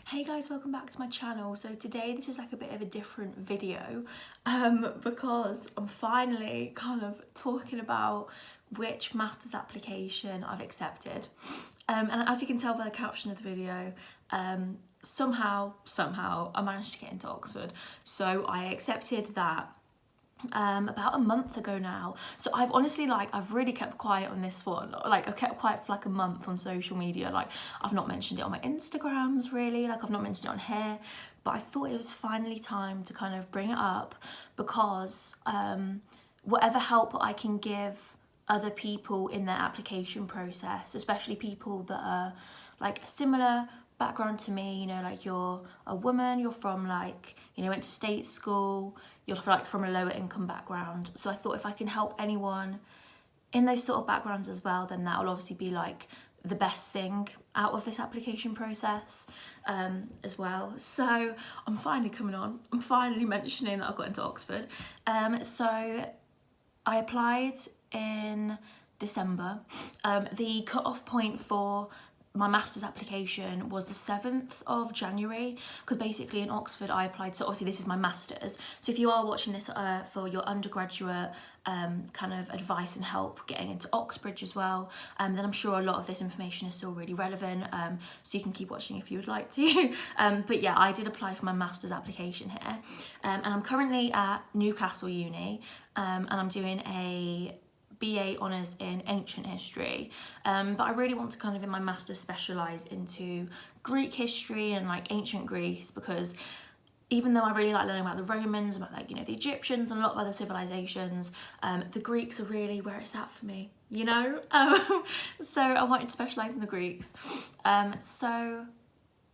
Hey guys, welcome back to my channel. So today this is like a bit of a different video because I'm finally kind of talking about which master's application I've accepted. And as you can tell by the caption of the video, somehow I managed to get into Oxford. So I accepted that about a month ago now. So I've honestly I've really kept quiet on this one. I've kept quiet for like a month on social media. I've not mentioned it on my Instagrams really, I've not mentioned it on here, but I thought it was finally time to kind of bring it up because whatever help I can give other people in their application process, especially people that are like similar background to me, you're a woman, you're from went to state school, you're from a lower income background. So I thought if I can help anyone in those sort of backgrounds as well, then that will obviously be the best thing out of this application process as well. So I'm finally coming on, I'm finally mentioning that I've got into Oxford. So I applied in December. The cut-off point for my master's application was the 7th of January, because basically in Oxford I applied, so obviously this is my master's, so if you are watching this for your undergraduate kind of advice and help getting into Oxbridge as well, then I'm sure a lot of this information is still really relevant, so you can keep watching if you would like to. But yeah, I did apply for my master's application here, and I'm currently at Newcastle Uni, and I'm doing a BA honours in ancient history, but I really want to kind of in my master's specialise into Greek history and ancient Greece, because even though I really like learning about the Romans, about the Egyptians and a lot of other civilisations, the Greeks are really where it's at for me, so I wanted to specialise in the Greeks. So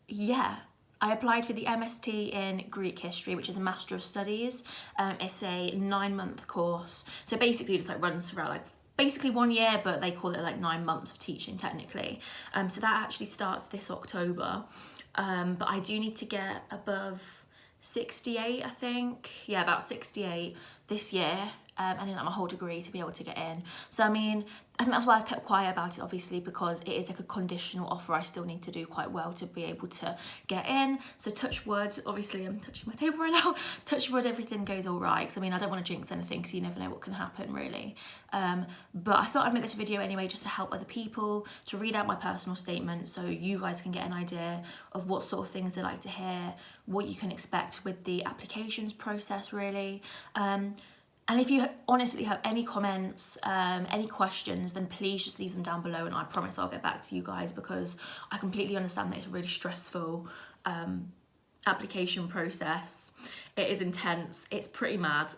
yeah, I applied for the MST in Greek history, which is a Master of Studies. It's a 9-month course. So basically it just runs throughout basically 1 year, but they call it 9 months of teaching technically. So that actually starts this October. But I do need to get above 68, I think. Yeah, about 68 this year. And then my whole degree to be able to get in. So I mean, I think that's why I've kept quiet about it, obviously, because it is a conditional offer. I still need to do quite well to be able to get in. So touch wood, obviously I'm touching my table right now, touch wood everything goes all right, because I mean I don't want to jinx anything because you never know what can happen really. But I thought I'd make this video anyway just to help other people, to read out my personal statement so you guys can get an idea of what sort of things they like to hear, what you can expect with the applications process really. And if you honestly have any comments, any questions, then please just leave them down below, and I promise I'll get back to you guys, because I completely understand that it's a really stressful application process. It is intense, it's pretty mad.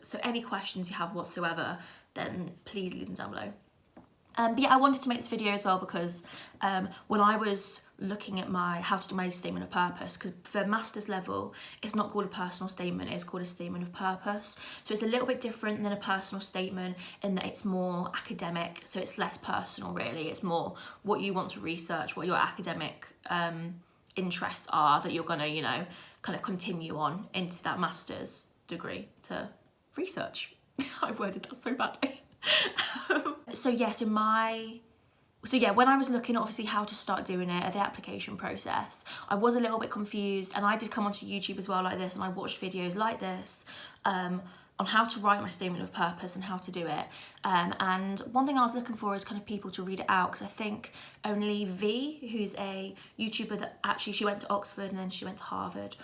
So any questions you have whatsoever, then please leave them down below. But yeah, I wanted to make this video as well because when I was looking at how to do my statement of purpose, because for master's level, it's not called a personal statement, it's called a statement of purpose. So it's a little bit different than a personal statement in that it's more academic, so it's less personal really. It's more what you want to research, what your academic interests are that you're gonna, kind of continue on into that master's degree to research. I worded that so badly. So when I was looking at obviously how to start doing it at the application process, I was a little bit confused, and I did come onto YouTube as well like this, and I watched videos like this on how to write my statement of purpose and how to do it. And one thing I was looking for is kind of people to read it out, because I think only V, who's a YouTuber that actually, she went to Oxford and then she went to Harvard,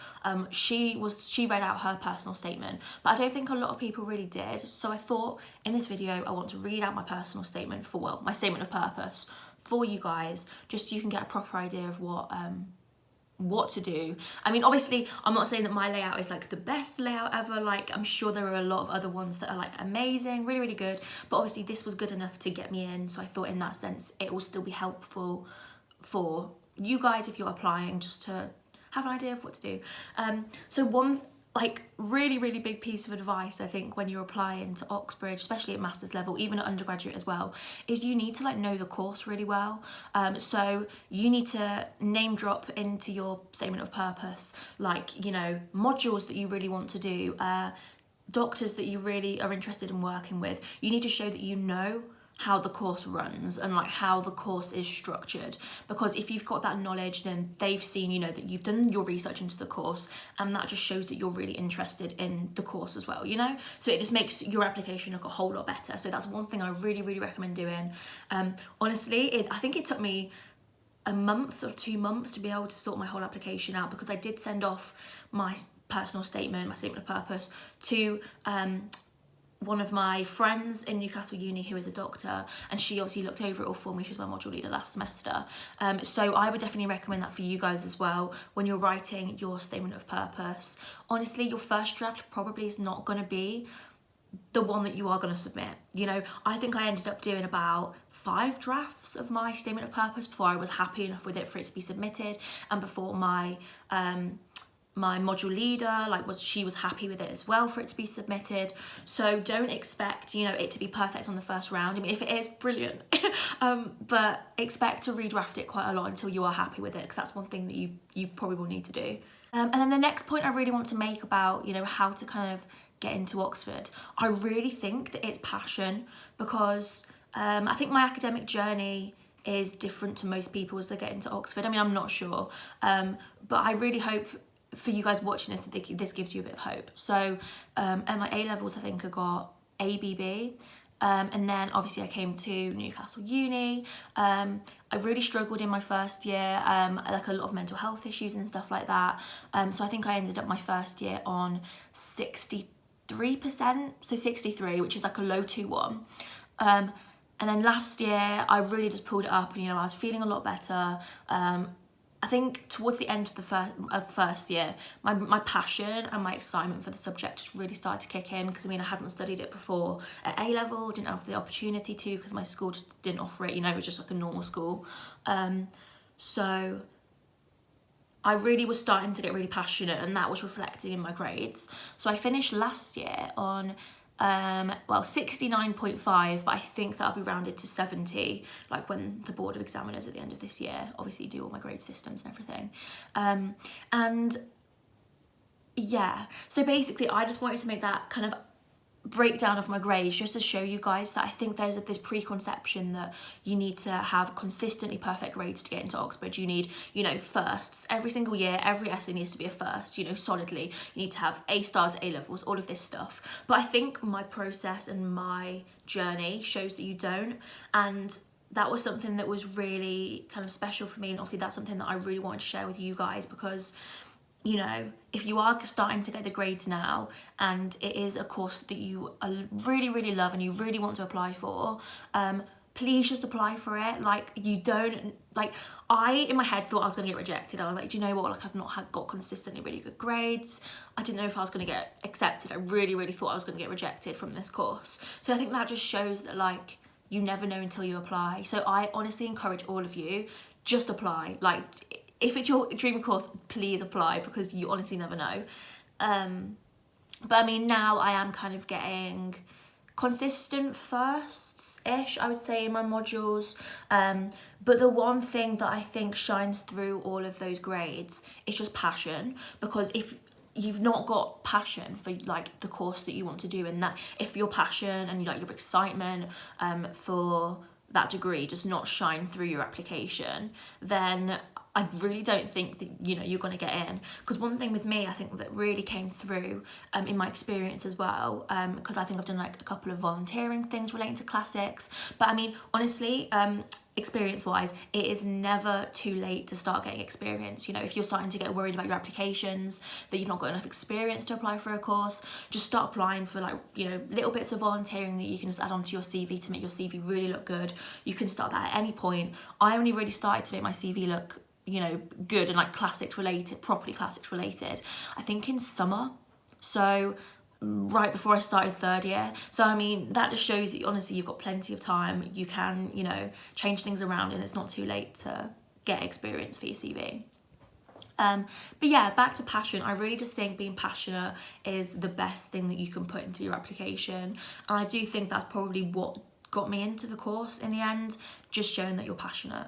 she read out her personal statement, but I don't think a lot of people really did. So I thought in this video I want to read out my personal statement my statement of purpose for you guys, just so you can get a proper idea of what to do. I mean, obviously I'm not saying that my layout is the best layout ever, I'm sure there are a lot of other ones that are amazing, really, really good, but obviously this was good enough to get me in, so I thought in that sense it will still be helpful for you guys if you're applying, just to have an idea of what to do. So one really, really big piece of advice I think when you're applying to Oxbridge, especially at master's level, even at undergraduate as well, is you need to know the course really well. So you need to name drop into your statement of purpose modules that you really want to do, doctors that you really are interested in working with. You need to show that you know how the course runs and like how the course is structured, because if you've got that knowledge, then they've seen, you know, that you've done your research into the course, and that just shows that you're really interested in the course as well, you know. So it just makes your application look a whole lot better. So that's one thing I really recommend doing. Honestly, I think it took me a month or 2 months to be able to sort my whole application out, because I did send off my personal statement, my statement of purpose, to one of my friends in Newcastle Uni who is a doctor, and she obviously looked over it all for me. She was my module leader last semester. So I would definitely recommend that for you guys as well when you're writing your statement of purpose. Honestly, your first draft probably is not going to be the one that you are going to submit. You know, I think I ended up doing about 5 drafts of my statement of purpose before I was happy enough with it for it to be submitted, and before my my module leader she was happy with it as well for it to be submitted. So don't expect, you know, it to be perfect on the first round. I mean, if it is, brilliant. But expect to redraft it quite a lot until you are happy with it, because that's one thing that you probably will need to do. And then the next point I really want to make about, you know, how to kind of get into Oxford, I really think that it's passion, because I think my academic journey is different to most people as they get into Oxford. I mean, I'm not sure, but I really hope for you guys watching this that this gives you a bit of hope. So at my A-levels, I think I got ABB, and then obviously I came to Newcastle Uni. I really struggled in my first year, like a lot of mental health issues and stuff like that. So I think I ended up my first year on 63%, so 63, which is like a low 2-1. And then last year I really just pulled it up, and, you know, I was feeling a lot better. I think towards the end of the first year, my passion and my excitement for the subject just really started to kick in, because I mean, I hadn't studied it before at A-level, didn't have the opportunity to, because my school just didn't offer it, you know, it was just like a normal school. So I really was starting to get really passionate, and that was reflecting in my grades. So I finished last year on 69.5, but I think that'll be rounded to 70, like when the board of examiners at the end of this year obviously do all my grade systems and everything. And yeah, so basically I just wanted to make that kind of breakdown of my grades just to show you guys that I think there's this preconception that you need to have consistently perfect grades to get into Oxford. You need, you know, firsts every single year. Every essay needs to be a first, you know, solidly. You need to have A stars, A levels, all of this stuff. But I think my process and my journey shows that you don't, and that was something that was really kind of special for me, and obviously that's something that I really wanted to share with you guys, because, you know, if you are starting to get the grades now and it is a course that you really love and you really want to apply for, please just apply for it. Like, you don't, like, I in my head thought I was going to get rejected. I was like, do you know what, like, I've not got consistently really good grades. I didn't know if I was going to get accepted. I really thought I was going to get rejected from this course. So I think that just shows that, like, you never know until you apply. So I honestly encourage all of you, just apply. Like, if it's your dream course, please apply, because you honestly never know. But I mean, now I am kind of getting consistent firsts-ish, I would say, in my modules. But the one thing that I think shines through all of those grades is just passion, because if you've not got passion for, like, the course that you want to do, and that if your passion and, like, your excitement for that degree does not shine through your application, then I really don't think that, you know, you're going to get in. Because one thing with me, I think that really came through in my experience as well, because I think I've done like a couple of volunteering things relating to classics. But I mean, honestly, experience wise, it is never too late to start getting experience. You know, if you're starting to get worried about your applications, that you've not got enough experience to apply for a course, just start applying for, like, you know, little bits of volunteering that you can just add onto your CV to make your CV really look good. You can start that at any point. I only really started to make my CV look, you know, good and like classics related, properly classics related, I think in summer. So right before I started third year. So I mean, that just shows that honestly you've got plenty of time. You can, you know, change things around, and it's not too late to get experience for your CV. But yeah, back to passion. I really just think being passionate is the best thing that you can put into your application. And I do think that's probably what got me into the course in the end, just showing that you're passionate.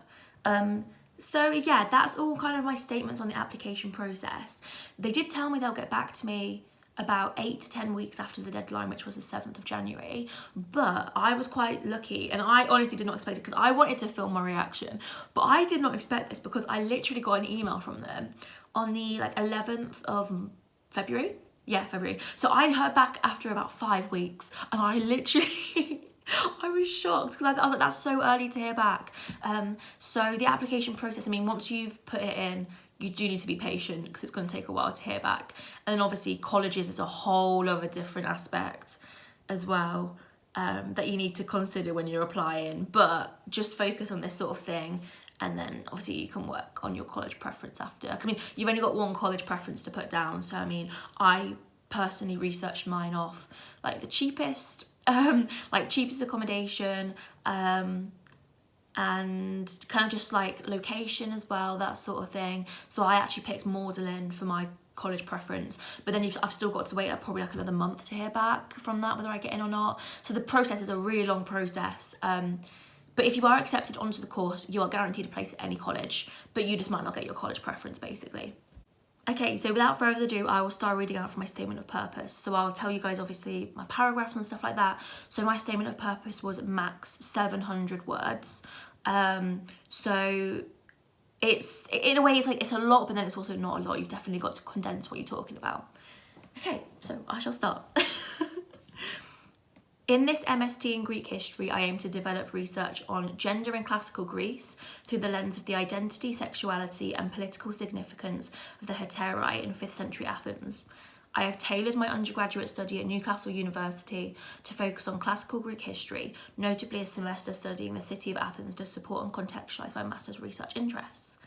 So yeah, that's all kind of my statements on the application process. They did tell me they'll get back to me about 8 to 10 weeks after the deadline, which was the 7th of January. But I was quite lucky, and I honestly did not expect it because I wanted to film my reaction, but I did not expect this because I literally got an email from them on the 11th of February. Yeah, February. So I heard back after about 5 weeks, and I literally I was shocked because I was like, that's so early to hear back. So the application process, I mean, once you've put it in, you do need to be patient because it's going to take a while to hear back. And then obviously colleges is a whole other different aspect as well, that you need to consider when you're applying. But just focus on this sort of thing, and then obviously you can work on your college preference after. 'Cause I mean, you've only got one college preference to put down. So I mean, I personally researched mine off like the cheapest, cheapest accommodation, and kind of just like location as well, that sort of thing. So I actually picked Magdalen for my college preference, but then I've still got to wait probably like another month to hear back from that, whether I get in or not. So the process is a really long process. But if you are accepted onto the course, you are guaranteed a place at any college, but you just might not get your college preference basically. Okay, so without further ado, I will start reading out from my statement of purpose. So I'll tell you guys obviously my paragraphs and stuff like that. So my statement of purpose was max 700 words. So it's, in a way, it's a lot, but then it's also not a lot. You've definitely got to condense what you're talking about. Okay, so I shall start. In this MST in Greek history, I aim to develop research on gender in classical Greece through the lens of the identity, sexuality and political significance of the hetairai in 5th century Athens. I have tailored my undergraduate study at Newcastle University to focus on classical Greek history, notably a semester studying the city of Athens to support and contextualise my master's research interests.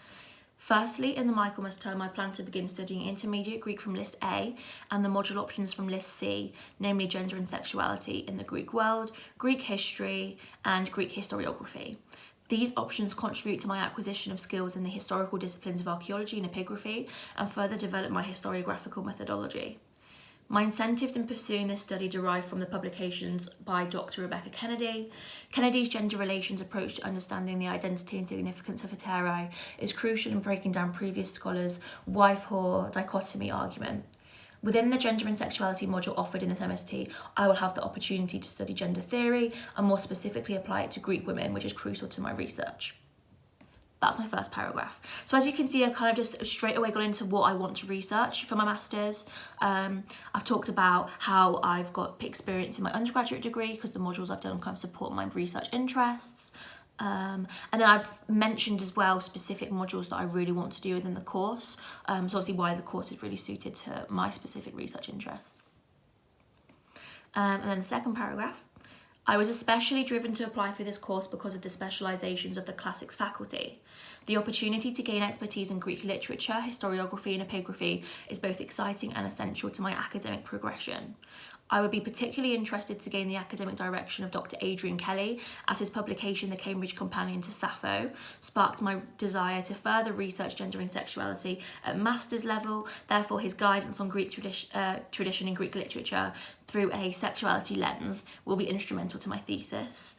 Firstly, in the Michaelmas term, I plan to begin studying intermediate Greek from List A and the module options from List C, namely gender and sexuality in the Greek world, Greek history, and Greek historiography. These options contribute to my acquisition of skills in the historical disciplines of archaeology and epigraphy, and further develop my historiographical methodology. My incentives in pursuing this study derive from the publications by Dr. Rebecca Kennedy. Kennedy's gender relations approach to understanding the identity and significance of hetairai is crucial in breaking down previous scholars' wife-whore dichotomy argument. Within the gender and sexuality module offered in this MST, I will have the opportunity to study gender theory and more specifically apply it to Greek women, which is crucial to my research. That's my first paragraph. So as you can see, I kind of just straight away got into what I want to research for my master's. I've talked about how I've got experience in my undergraduate degree because the modules I've done kind of support my research interests. And then I've mentioned as well specific modules that I really want to do within the course. So obviously why the course is really suited to my specific research interests. And then the second paragraph. I was especially driven to apply for this course because of the specialisations of the classics faculty. The opportunity to gain expertise in Greek literature, historiography and epigraphy is both exciting and essential to my academic progression. I would be particularly interested to gain the academic direction of Dr. Adrian Kelly, as his publication The Cambridge Companion to Sappho sparked my desire to further research gender and sexuality at master's level. Therefore, his guidance on Greek tradition in Greek literature through a sexuality lens will be instrumental to my thesis.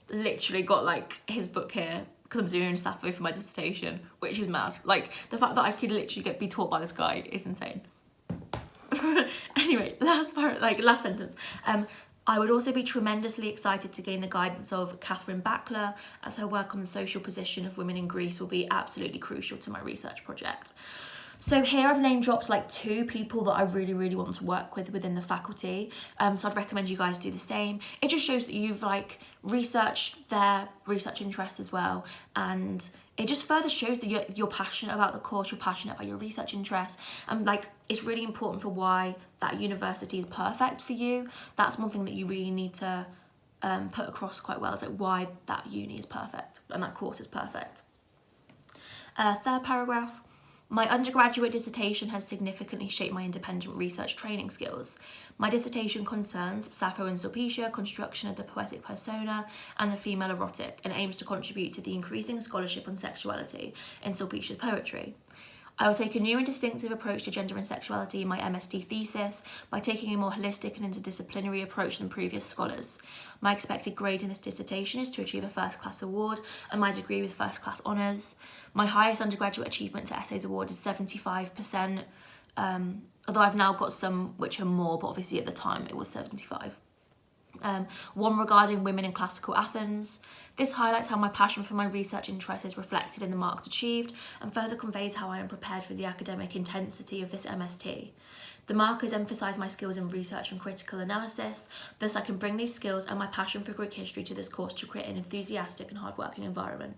Literally got like his book here because I'm doing Sappho for my dissertation, which is mad. Like the fact that I could literally be taught by this guy is insane. Anyway, last sentence. I would also be tremendously excited to gain the guidance of Catherine Backler, as her work on the social position of women in Greece will be absolutely crucial to my research project. So here I've name dropped like 2 people that I really, really want to work with within the faculty. So I'd recommend you guys do the same. It just shows that you've like researched their research interests as well. And it just further shows that you're passionate about the course, you're passionate about your research interests. And like, it's really important for why that university is perfect for you. That's one thing that you really need to put across quite well, is like why that uni is perfect and that course is perfect. Third paragraph. My undergraduate dissertation has significantly shaped my independent research training skills. My dissertation concerns Sappho and Sulpicia, construction of the poetic persona, and the female erotic, and aims to contribute to the increasing scholarship on sexuality in Sulpicia's poetry. I will take a new and distinctive approach to gender and sexuality in my MST thesis by taking a more holistic and interdisciplinary approach than previous scholars. My expected grade in this dissertation is to achieve a first-class award and my degree with first-class honours. My highest undergraduate achievement to Essays Award is 75%, although I've now got some which are more, but obviously at the time it was 75. One regarding women in classical Athens. This highlights how my passion for my research interest is reflected in the marks achieved and further conveys how I am prepared for the academic intensity of this MST. The markers emphasise my skills in research and critical analysis, thus I can bring these skills and my passion for Greek history to this course to create an enthusiastic and hard-working environment.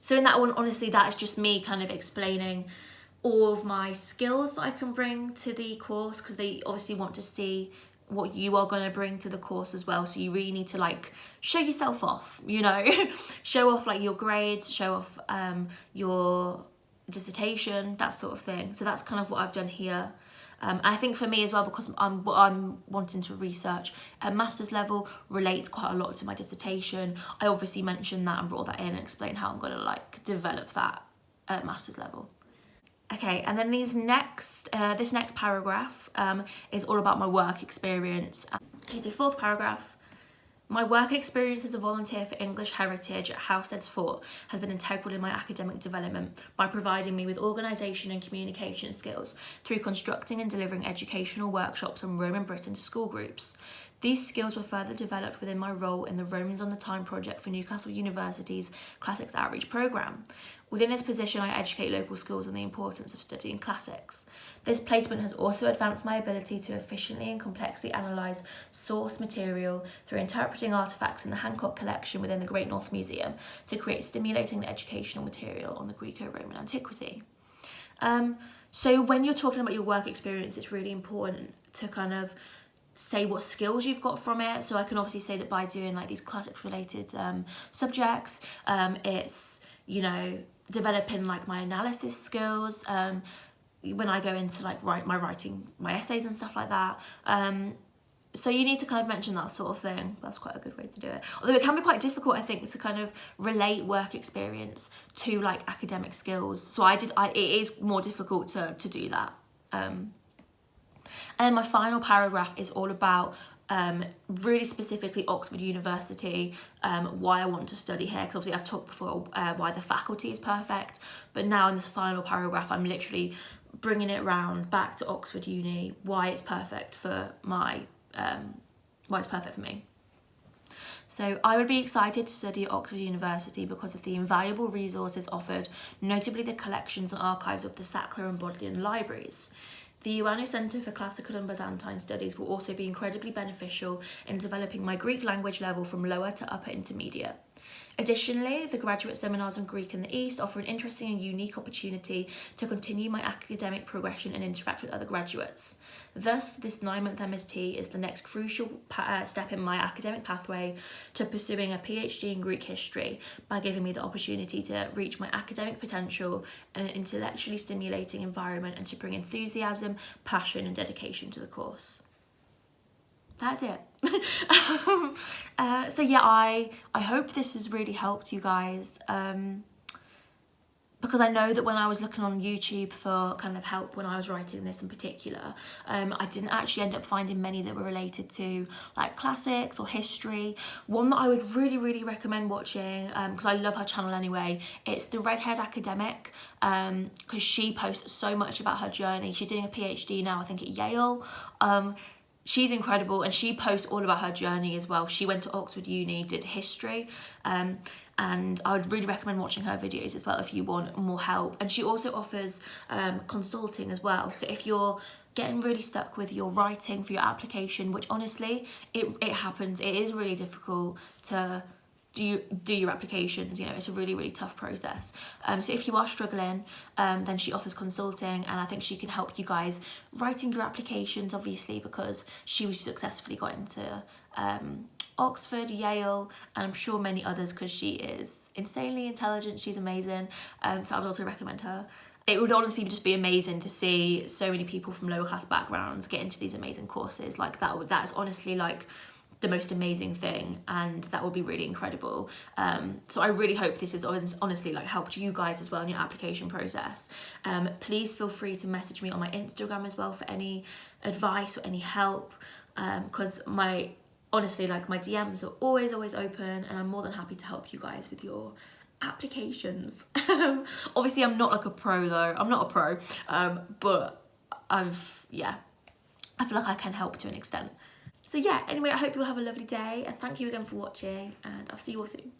So in that one, honestly, that is just me kind of explaining all of my skills that I can bring to the course, because they obviously want to see what you are going to bring to the course as well. So you really need to like show yourself off, you know, show off like your grades, show off your dissertation, that sort of thing. So that's kind of what I've done here. I think for me as well, because what I'm wanting to research at master's level relates quite a lot to my dissertation. I obviously mentioned that and brought that in and explained how I'm going to like develop that at master's level. Okay, and then this next paragraph is all about my work experience. Okay, so fourth paragraph. My work experience as a volunteer for English Heritage at Househead's Fort has been integral in my academic development by providing me with organisation and communication skills through constructing and delivering educational workshops on Roman Britain to school groups. These skills were further developed within my role in the Romans on the Time project for Newcastle University's Classics Outreach programme. Within this position, I educate local schools on the importance of studying classics. This placement has also advanced my ability to efficiently and complexly analyse source material through interpreting artefacts in the Hancock collection within the Great North Museum to create stimulating educational material on the Greco-Roman antiquity. So when you're talking about your work experience, it's really important to kind of say what skills you've got from it. So I can obviously say that by doing like these classics related subjects, it's, you know, developing like my analysis skills when I go into like writing my essays and stuff like that. So you need to kind of mention that sort of thing. That's quite a good way to do it. Although it can be quite difficult, I think, to kind of relate work experience to like academic skills. So it is more difficult to do that. And my final paragraph is all about really specifically Oxford University, why I want to study here, because obviously I've talked before why the faculty is perfect, but now in this final paragraph I'm literally bringing it round back to Oxford Uni, why it's perfect for me. So I would be excited to study at Oxford University because of the invaluable resources offered, notably the collections and archives of the Sackler and Bodleian libraries. The Ioannou Centre for Classical and Byzantine Studies will also be incredibly beneficial in developing my Greek language level from lower to upper intermediate. Additionally, the graduate seminars on Greek in the East offer an interesting and unique opportunity to continue my academic progression and interact with other graduates. Thus, this 9-month MST is the next crucial step in my academic pathway to pursuing a PhD in Greek history by giving me the opportunity to reach my academic potential in an intellectually stimulating environment and to bring enthusiasm, passion and dedication to the course. That's it. So yeah, I hope this has really helped you guys, because I know that when I was looking on YouTube for kind of help when I was writing this in particular, I didn't actually end up finding many that were related to like classics or history. One that I would really recommend watching, because I love her channel anyway, it's the Redhead Academic, because she posts so much about her journey. She's doing a PhD now, I think at Yale. She's incredible and she posts all about her journey as well. She went to Oxford Uni, did history, and I would really recommend watching her videos as well if you want more help. And she also offers consulting as well. So if you're getting really stuck with your writing for your application, which honestly, it happens, it is really difficult to do your applications, you know, it's a really tough process. So if you are struggling, then she offers consulting, and I think she can help you guys writing your applications, obviously, because she was successfully got into Oxford, Yale, and I'm sure many others, because she is insanely intelligent, she's amazing. So I'd also recommend her. It would honestly just be amazing to see so many people from lower class backgrounds get into these amazing courses. Like that is honestly like the most amazing thing, and that would be really incredible. So I really hope this has honestly like helped you guys as well in your application process. Please feel free to message me on my Instagram as well for any advice or any help, because honestly like my DMs are always open, and I'm more than happy to help you guys with your applications. Obviously I'm not like a pro though, I'm not a pro, but yeah, I feel like I can help to an extent. So yeah, anyway, I hope you'll have a lovely day, and thank you again for watching, and I'll see you all soon.